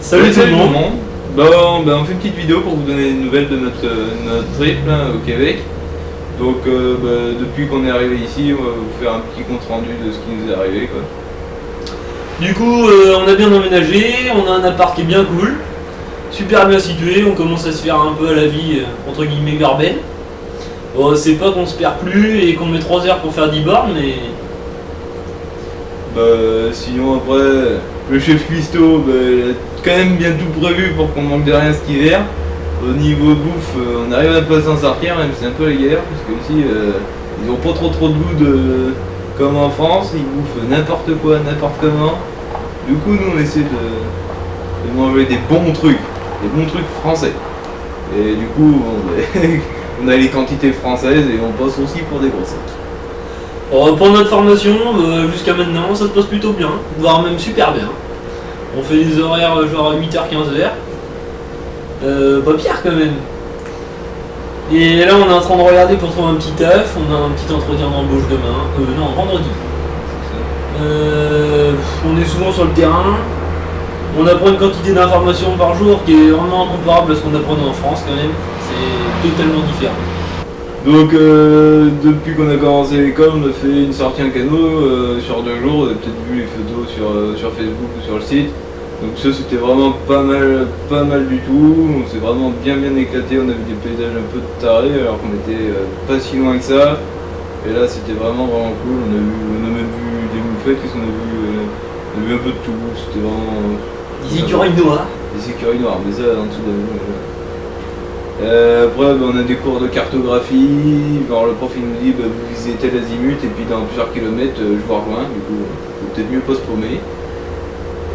Salut tout le monde. Bon, on fait une petite vidéo pour vous donner des nouvelles de notre trip là, au Québec. Donc depuis qu'on est arrivé ici, on va vous faire un petit compte rendu de ce qui nous est arrivé quoi. Du coup, on a bien emménagé, on a un appart qui est bien cool, super bien situé, on commence à se faire un peu à la vie, entre guillemets, urbaine. Bon, c'est pas qu'on se perd plus et qu'on met 3 heures pour faire 10 bornes, mais... Sinon après, le chef cuistot, il a quand même bien tout prévu pour qu'on manque de rien cet hiver. Au niveau bouffe, on arrive un peu à s'en sortir, même si c'est un peu la galère, parce que ici, ils ont pas trop de goût comme en France, ils bouffent n'importe quoi, n'importe comment. Du coup, nous on essaie de manger des bons trucs français. Et du coup, on a les quantités françaises et on passe aussi pour des gros sacs. Pour notre formation, jusqu'à maintenant, ça se passe plutôt bien, voire même super bien. On fait des horaires genre 8h-15h. Pas pire quand même. Et là on est en train de regarder pour trouver un petit taf, on a un petit entretien d'embauche demain, non vendredi. On est souvent sur le terrain, on apprend une quantité d'informations par jour qui est vraiment incomparable à ce qu'on apprenait en France quand même, c'est totalement différent. Donc depuis qu'on a commencé l'école, on a fait une sortie en canot sur 2 jours, vous avez peut-être vu les photos sur Facebook ou sur le site. Donc ça c'était vraiment pas mal du tout, on s'est vraiment bien éclaté, on a vu des paysages un peu tarés alors qu'on était pas si loin que ça. Et là c'était vraiment cool, on a même vu des moufettes, on a vu un peu de tout, c'était vraiment... Des écureuils noirs. Des écureuils noirs, mais ça en dessous de nous. Après on a des cours de cartographie, genre le prof il nous dit vous visez tel azimut et puis dans plusieurs kilomètres je vous rejoins, du coup faut peut-être mieux pas se paumer.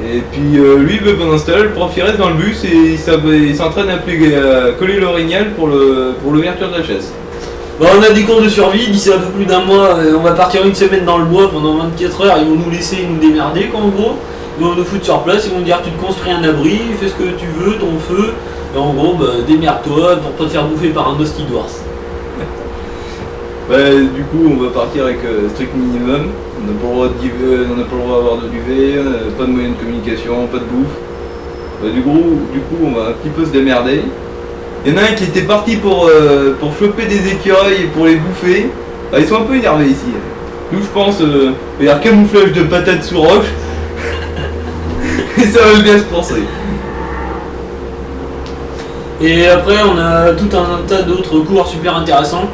Et puis lui pendant ce temps-là, le prof il reste dans le bus et il s'entraîne à coller l'orignal pour l'ouverture de la chaise. Bon, on a des cours de survie, d'ici un peu plus d'un mois, on va partir une semaine dans le bois pendant 24 heures, ils vont nous laisser nous démerder quoi en gros. Ils vont nous foutre sur place, ils vont nous dire tu te construis un abri, fais ce que tu veux, ton feu, et en gros démerde-toi pour pas te faire bouffer par un hostie d'ours. Du coup on va partir avec strict minimum, on n'a pas le droit d'avoir de duvet, pas de moyens de communication, pas de bouffe. Du coup on va un petit peu se démerder. Il y en a un qui était parti pour choper des écureuils et pour les bouffer. Ils sont un peu énervés ici. Nous je pense il y a un camouflage de patates sous roche. Et ça va bien se penser. Et après on a tout un tas d'autres cours super intéressants.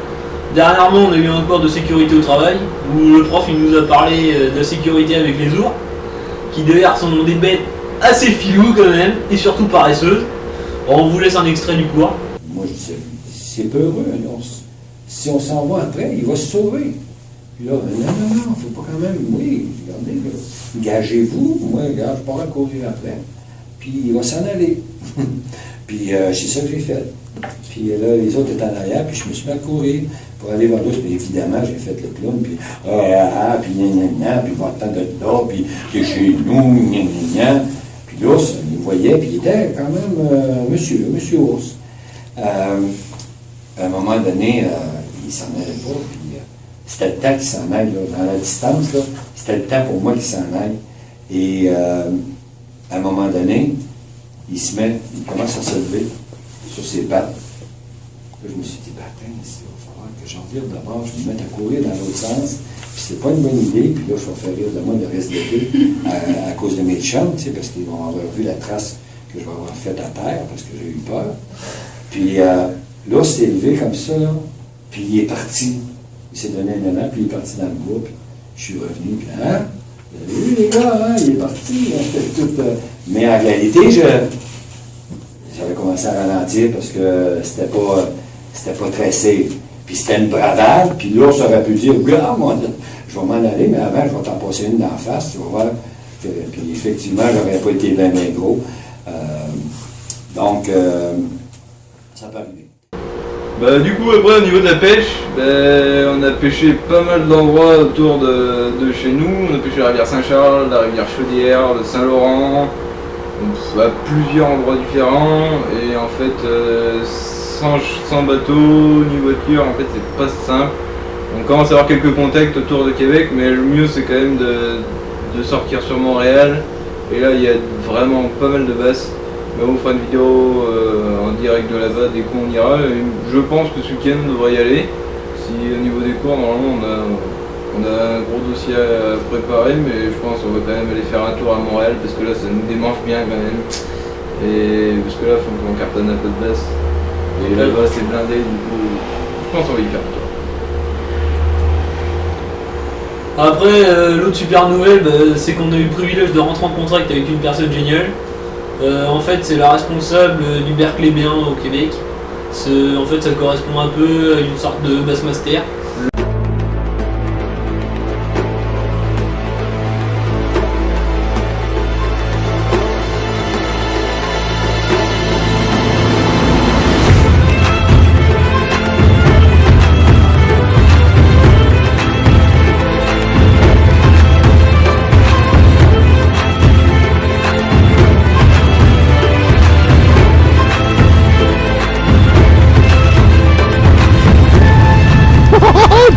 Dernièrement on a eu un cours de sécurité au travail où le prof il nous a parlé de la sécurité avec les ours qui d'ailleurs sont des bêtes assez filous quand même et surtout paresseuses. On vous laisse un extrait du cours. Moi je dis c'est peureux un ours. Si on s'en va après, il va se sauver. Puis là, non, faut pas quand même, oui, regardez, là, gagez-vous, moi, regarde, je pars à courir après. Puis il va s'en aller. Puis c'est ça que j'ai fait. Puis là, les autres étaient en arrière, puis je me suis mis à courir pour aller vers l'ours. Puis évidemment, j'ai fait le clown, puis puis puis va-t'en de là, puis t'es chez nous, Puis l'ours, il me voyait, puis il était quand même monsieur ours. À un moment donné, il s'en allait pas, puis c'était le temps qu'il s'en aille, là, dans la distance, là, c'était le temps pour moi qu'il s'en aille. Et à un moment donné, il commence à se lever sur ses pattes. Là, je me suis dit, attends, il va falloir que j'en vire d'abord, je me mette à courir dans l'autre sens. Puis c'est pas une bonne idée, puis là, je vais faire rire de moi le reste de l'été à cause de mes chums, parce qu'ils vont avoir vu la trace que je vais avoir faite à terre, parce que j'ai eu peur. Puis là, s'est levé comme ça, là, puis il est parti. Il s'est donné un élan, puis il est parti dans le bois, puis je suis revenu, puis vous avez vu les gars, il est parti. Mais en réalité, j'avais commencé à ralentir parce que c'était pas très safe. Puis c'était une bravade, puis l'ours aurait pu dire, regarde, moi, je vais m'en aller, mais avant, je vais t'en passer une d'en face, tu vas voir. Puis effectivement, j'aurais pas été bien gros. Donc, ça peut arriver. Du coup après au niveau de la pêche, on a pêché pas mal d'endroits autour de chez nous. On a pêché la rivière Saint-Charles, la rivière Chaudière, le Saint-Laurent, à plusieurs endroits différents. Et en fait sans bateau ni voiture, en fait c'est pas simple. On commence à avoir quelques contacts autour de Québec, mais le mieux c'est quand même de sortir sur Montréal. Et là il y a vraiment pas mal de basses. Mais on fera une vidéo en direct de là-bas dès qu'on ira. Et je pense que ce week-end on devrait y aller. Si au niveau des cours, normalement on a un gros dossier à préparer, mais je pense qu'on va quand même aller faire un tour à Montréal parce que là ça nous démange bien quand même. Et parce que là il faut qu'on cartonne un peu de basse. Et là-bas c'est blindé, du coup je pense qu'on va y faire un tour. Après, l'autre super nouvelle, c'est qu'on a eu le privilège de rentrer en contact avec une personne géniale. En fait, c'est la responsable du Berkeley B1 au Québec. En fait, ça correspond un peu à une sorte de Bassmaster.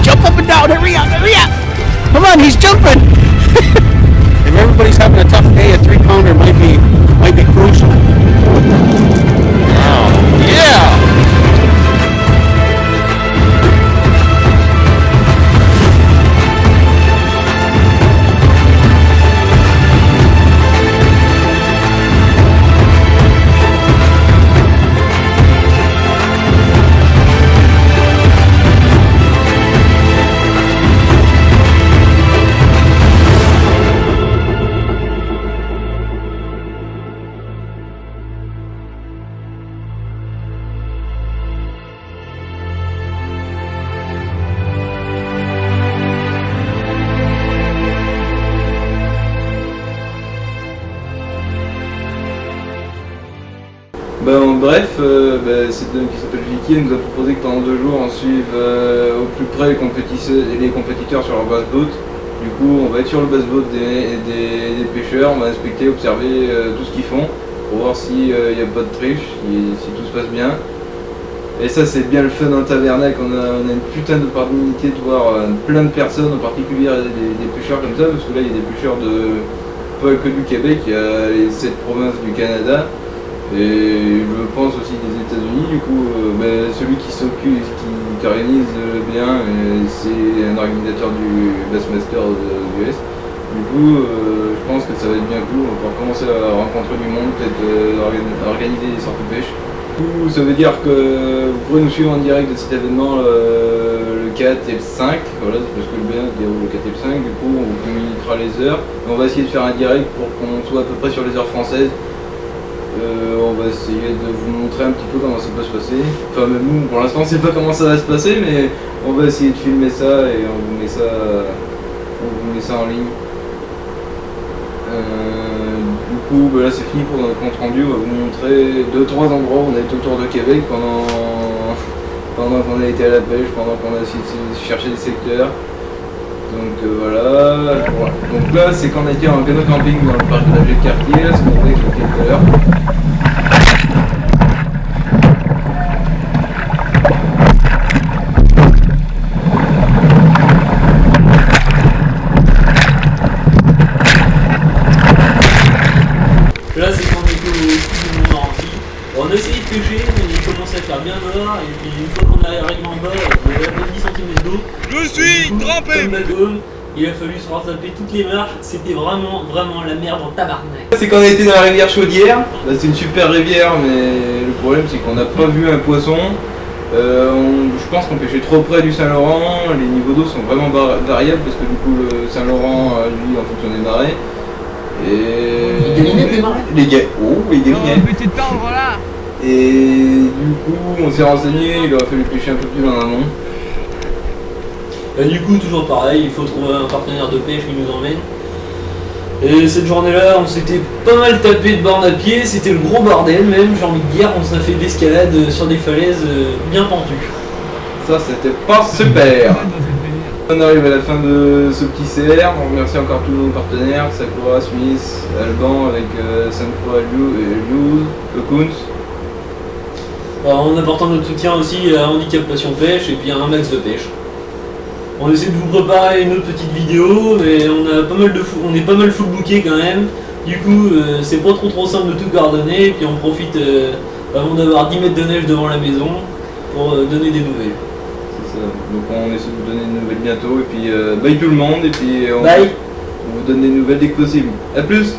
Jump up and down, hurry up, hurry up! Come on, he's jumping! If everybody's having a tough day, a 3-pounder might be crucial. Wow. Yeah! Bref, cette dame qui s'appelle Vicky, elle nous a proposé que pendant 2 jours on suive au plus près les compétiteurs sur leur basse-boat. Du coup, on va être sur le basse-boat des pêcheurs, on va inspecter, observer tout ce qu'ils font pour voir s'il n'y a pas de triche, si tout se passe bien. Et ça, c'est bien le fun dans le tabernacle, on a une putain d'opportunité de voir plein de personnes, en particulier des pêcheurs comme ça, parce que là il y a des pêcheurs pas que du Québec, il y a les 7 provinces du Canada. Et je pense aussi des États-Unis, du coup, celui qui s'occupe, qui organise bien, c'est un organisateur du Bassmaster US. Du coup, je pense que ça va être bien cool, on va pouvoir commencer à rencontrer du monde, peut-être organiser des sorties de pêche. Du coup, ça veut dire que vous pourrez nous suivre en direct de cet événement le 4 et le 5, voilà, parce que le B1 se déroule le 4 et le 5, du coup on vous communiquera les heures. Et on va essayer de faire un direct pour qu'on soit à peu près sur les heures françaises. On va essayer de vous montrer un petit peu comment ça peut se passer. Enfin même nous pour l'instant on sait pas comment ça va se passer, mais on va essayer de filmer ça et on vous met ça en ligne. Du coup là c'est fini pour notre compte rendu, on va vous montrer 2-3 endroits où on a été autour de Québec pendant qu'on a été à la pêche, pendant qu'on a essayé de chercher des secteurs. Donc voilà. Donc là c'est quand on a été en canot camping dans le parc de la de quartier, là, ce qu'on avait expliqué tout à l'heure. Là c'est quand on était au sud du Mont-Morency. On a essayé de pêcher, mais il commençait à faire bien noir, et puis une fois qu'on est arrivé en bas, on avait à peine 10 cm d'eau. Je suis trempé! Il a fallu se rattraper toutes les marches, c'était vraiment la merde en tabarnak. C'est quand on a été dans la rivière Chaudière, c'est une super rivière, mais le problème c'est qu'on n'a pas vu un poisson. Je pense qu'on pêchait trop près du Saint-Laurent, les niveaux d'eau sont vraiment variables parce que du coup le Saint-Laurent, lui, en fonction des marées. Et... Il galinait des marées? Les galinait. Petit temps, voilà! Et du coup on s'est renseigné, il aurait fallu pêcher un peu plus en amont. Et du coup toujours pareil, il faut trouver un partenaire de pêche qui nous emmène. Et cette journée-là, on s'était pas mal tapé de borne à pied, c'était le gros bordel même, j'ai envie de dire, on s'est fait de l'escalade sur des falaises bien pentues. Ça c'était pas super. On arrive à la fin de ce petit CR, on remercie encore tous nos partenaires, Sakura, Smith, Alban avec Sanko, Luz, Kunz. En apportant notre soutien aussi à Handicap Passion Pêche et puis à un max de pêche. On essaie de vous préparer une autre petite vidéo, mais on est pas mal full booké quand même. Du coup, c'est pas trop simple de tout coordonner, et puis on profite avant d'avoir 10 mètres de neige devant la maison pour donner des nouvelles. C'est ça. Donc on essaie de vous donner des nouvelles bientôt, et puis bye tout le monde, et puis on Bye. vous donne des nouvelles dès que possible. A plus.